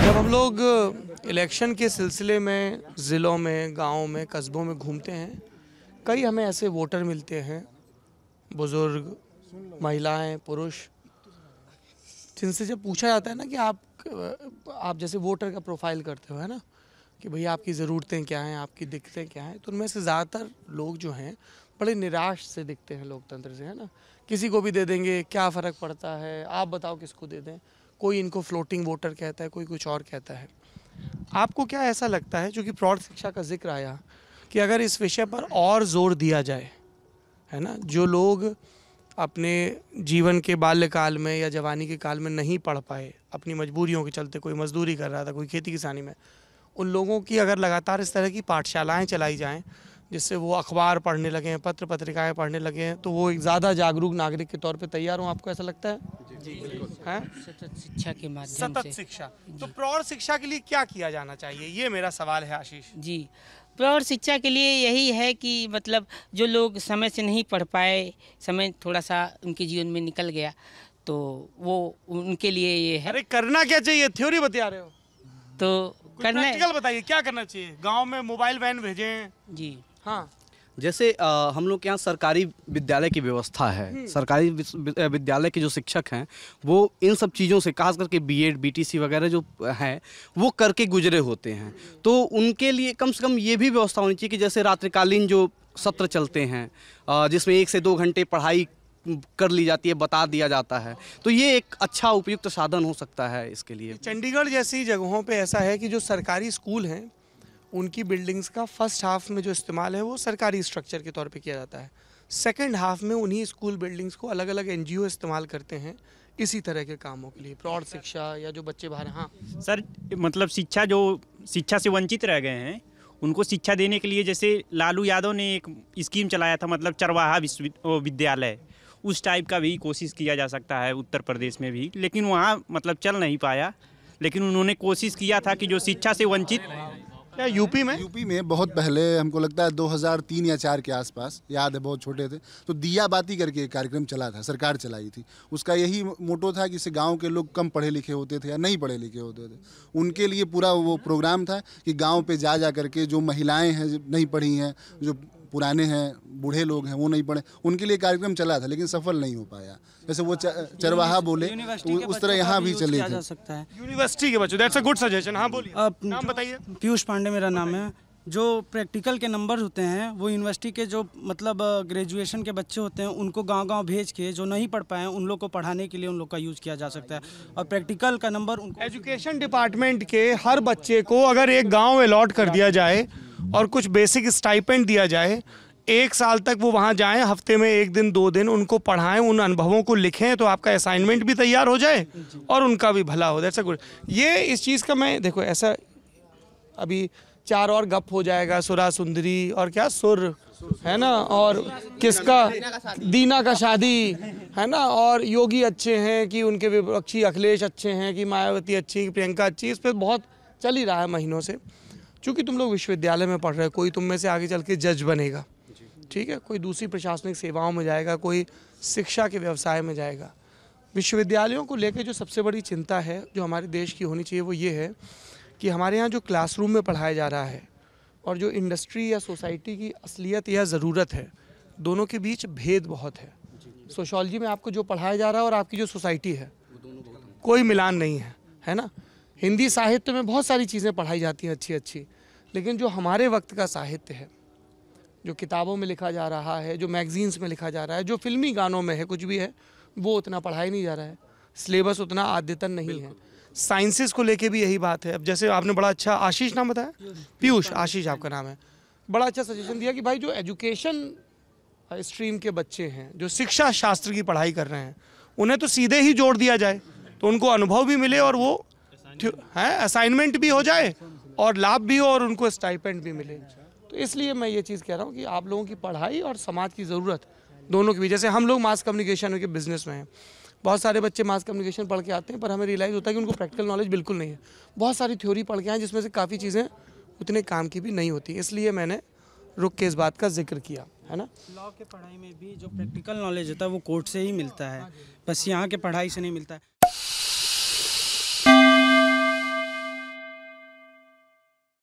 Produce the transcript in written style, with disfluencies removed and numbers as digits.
जब हम लोग इलेक्शन के सिलसिले में ज़िलों में, गाँव में, कस्बों में घूमते हैं, कई हमें ऐसे वोटर मिलते हैं, बुज़ुर्ग, महिलाएं, पुरुष, जिनसे जब पूछा जाता है ना कि आप जैसे वोटर का प्रोफाइल करते हो, है ना, कि भैया आपकी ज़रूरतें क्या हैं, आपकी दिक्कतें क्या हैं, तो उनमें से ज़्यादातर लोग जो हैं बड़े निराश से दिखते हैं लोकतंत्र से, है ना। किसी को भी दे देंगे, क्या फ़र्क पड़ता है, आप बताओ किसको दे दें। कोई इनको फ्लोटिंग वोटर कहता है, कोई कुछ और कहता है। आपको क्या ऐसा लगता है, चूँकि प्रौढ़ शिक्षा का जिक्र आया, कि अगर इस विषय पर और ज़ोर दिया जाए, है ना, जो लोग अपने जीवन के बाल्यकाल में या जवानी के काल में नहीं पढ़ पाए, अपनी मजबूरियों के चलते, कोई मजदूरी कर रहा था, कोई खेती किसानी में, उन लोगों की अगर लगातार इस तरह की पाठशालाएं चलाई जाएं, जिससे वो अखबार पढ़ने लगें, पत्र पत्रिकाएं पढ़ने लगें, तो वो एक ज़्यादा जागरूक नागरिक के तौर पे तैयार हों। आपको ऐसा लगता है? जी बिल्कुल। हैं? सतत शिक्षा के माध्यम सतत से। शिक्षा, तो प्रौढ़ शिक्षा के लिए क्या किया जाना चाहिए, ये मेरा सवाल है आशीष। जी, प्रौढ़ शिक्षा के लिए यही है कि मतलब जो लोग समय से नहीं पढ़ पाए, समय थोड़ा सा उनके जीवन में निकल गया, तो वो उनके लिए ये है। अरे करना क्या चाहिए, थ्योरी बता रहे हो तो करना प्रैक्टिकल बताइए, क्या करना चाहिए? गांव में मोबाइल वैन भेजें? जी हाँ, जैसे हम लोग के यहाँ सरकारी विद्यालय की व्यवस्था है। सरकारी विद्यालय के जो शिक्षक हैं वो इन सब चीज़ों से, खास करके बीएड, बीटीसी वगैरह जो हैं, वो करके गुजरे होते हैं। तो उनके लिए कम से कम ये भी व्यवस्था होनी चाहिए कि जैसे रात्रिकालीन जो सत्र चलते हैं, जिसमें 1 से 2 घंटे पढ़ाई कर ली जाती है, बता दिया जाता है, तो ये एक अच्छा उपयुक्त साधन हो सकता है इसके लिए। चंडीगढ़ जैसी जगहों पे ऐसा है कि जो सरकारी स्कूल हैं उनकी बिल्डिंग्स का फर्स्ट हाफ में जो इस्तेमाल है वो सरकारी स्ट्रक्चर के तौर पे किया जाता है। सेकंड हाफ में उन्हीं स्कूल बिल्डिंग्स को अलग अलग एनजीओ इस्तेमाल करते हैं इसी तरह के कामों के लिए, प्रौढ़ शिक्षा या जो बच्चे बाहर। हाँ सर, मतलब शिक्षा से वंचित रह गए हैं, उनको शिक्षा देने के लिए जैसे लालू यादव ने एक स्कीम चलाया था, मतलब चरवाहा विद्यालय, उस टाइप का भी कोशिश किया जा सकता है उत्तर प्रदेश में भी, लेकिन वहाँ मतलब चल नहीं पाया। लेकिन उन्होंने कोशिश किया था कि जो शिक्षा से वंचित। क्या यूपी में बहुत पहले, हमको लगता है 2003 या 4 के आसपास, याद है, बहुत छोटे थे, तो दिया बाती करके एक कार्यक्रम चला था, सरकार चलाई थी। उसका यही मोटो था कि इससे गांव के लोग कम पढ़े लिखे होते थे या नहीं पढ़े लिखे होते थे, उनके लिए पूरा वो प्रोग्राम था कि गांव पे जा करके जो महिलाएं हैं, जो नहीं पढ़ी हैं, जो पुराने हैं, बूढ़े लोग हैं, वो नहीं पढ़े, उनके लिए कार्यक्रम चला था, लेकिन सफल नहीं हो पाया। जैसे वो चरवाहा बोले, तो उस तरह यहाँ भी चले थे। यूनिवर्सिटी के बच्चों, दैट्स अ गुड सजेशन। हाँ बोलिए, नाम बताइए। पीयूष पांडे मेरा नाम है। जो प्रैक्टिकल के नंबर होते हैं वो यूनिवर्सिटी के जो मतलब ग्रेजुएशन के बच्चे होते हैं उनको गांव-गांव भेज के, जो नहीं पढ़ पाए हैं उन लोग को पढ़ाने के लिए उन लोग का यूज़ किया जा सकता है। और प्रैक्टिकल का नंबर उनको, एजुकेशन डिपार्टमेंट के हर बच्चे को अगर एक गाँव अलॉट कर दिया जाए और कुछ बेसिक स्टाइपेंड दिया जाए, 1 साल तक वो वहाँ जाएं, हफ्ते में 1 दिन 2 दिन उनको पढ़ाएं, उन अनुभवों को लिखें, तो आपका असाइनमेंट भी तैयार हो जाए और उनका भी भला हो। That's a good. ये इस चीज़ का मैं देखो, ऐसा अभी 4 और गप हो जाएगा, सुरा सुंदरी और क्या सुर, है ना, और किसका दीना का शादी, है ना, और योगी अच्छे हैं कि उनके विपक्षी अखिलेश अच्छे हैं कि मायावती अच्छी, कि प्रियंका अच्छी, इस पर बहुत चल ही रहा है महीनों से। चूँकि तुम लोग विश्वविद्यालय में पढ़ रहे हो, कोई तुम में से आगे चल के जज बनेगा, ठीक है, कोई दूसरी प्रशासनिक सेवाओं में जाएगा, कोई शिक्षा के व्यवसाय में जाएगा। विश्वविद्यालयों को लेकर जो सबसे बड़ी चिंता है जो हमारे देश की होनी चाहिए वो ये है कि हमारे यहाँ जो क्लासरूम में पढ़ाया जा रहा है और जो इंडस्ट्री या सोसाइटी की असलियत या ज़रूरत है, दोनों के बीच भेद बहुत है। सोशियोलॉजी में आपको जो पढ़ाया जा रहा है और आपकी जो सोसाइटी है, कोई मिलान नहीं है, है ना। हिंदी साहित्य में बहुत सारी चीज़ें पढ़ाई जाती हैं अच्छी अच्छी, लेकिन जो हमारे वक्त का साहित्य है, जो किताबों में लिखा जा रहा है, जो मैगजीन्स में लिखा जा रहा है, जो फिल्मी गानों में है, कुछ भी है, वो उतना पढ़ाया नहीं जा रहा है। सिलेबस उतना अद्यतन नहीं है। साइंसेस को लेके भी यही बात है। अब जैसे आपने बड़ा अच्छा, आशीष नाम बताया, पीयूष, आशीष आपका नाम है, बड़ा अच्छा सजेशन दिया कि भाई जो एजुकेशन स्ट्रीम के बच्चे हैं, जो शिक्षा शास्त्र की पढ़ाई कर रहे हैं, उन्हें तो सीधे ही जोड़ दिया जाए, तो उनको अनुभव भी मिले और वो है असाइनमेंट भी हो जाए और लाभ भी हो और उनको स्टाइपेंड भी मिले। तो इसलिए मैं ये चीज़ कह रहा हूँ कि आप लोगों की पढ़ाई और समाज की ज़रूरत दोनों की भी, जैसे हम लोग मास कम्युनिकेशन के बिजनेस में हैं, बहुत सारे बच्चे मास कम्युनिकेशन पढ़ के आते हैं, पर हमें रियलाइज़ होता है कि उनको प्रैक्टिकल नॉलेज बिल्कुल नहीं है। बहुत सारी थ्योरी पढ़ के आए जिसमें से काफ़ी चीज़ें उतने काम की भी नहीं होती, इसलिए मैंने रुक के इस बात का जिक्र किया, है ना। लॉ के पढ़ाई में भी जो प्रैक्टिकल नॉलेज होता है वो कोर्ट से ही मिलता है, बस यहाँ के पढ़ाई से नहीं मिलता है।